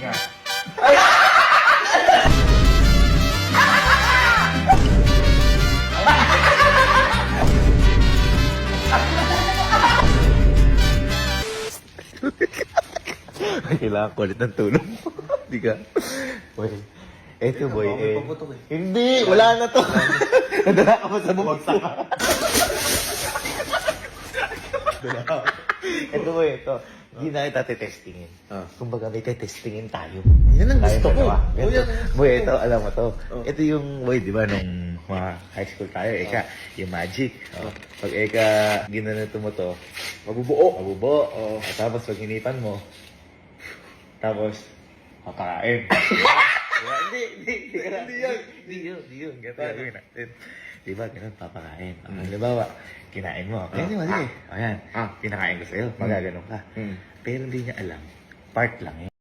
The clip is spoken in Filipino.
nga. Kailangan ko ulit ng tulong. Hindi ka. Boy. Eto boy eh. Hindi, wala na to. Nadala ka pa sa bumagsak ka. Ito boy, ito. Hindi na kita testingin. Kumbaga may testingin tayo. Yan ang gusto ko. Boy, ito, alam mo to. Ito yung, boy, di ba, nung mga high school tayo, eka, yung magic. Pag eka, ginanito mo to, mabubuo. Mabubuo. At tapos pag hinipan mo, tapos, papakain. Hindi yun. Ganito gagawin natin. Diba, ganun, papakain. Halimbawa, kinain mo. Kaya mo, sige. Ayan, kinakain ko sa'yo. Magaganon ka. Pero hindi niya alam. Part lang yun.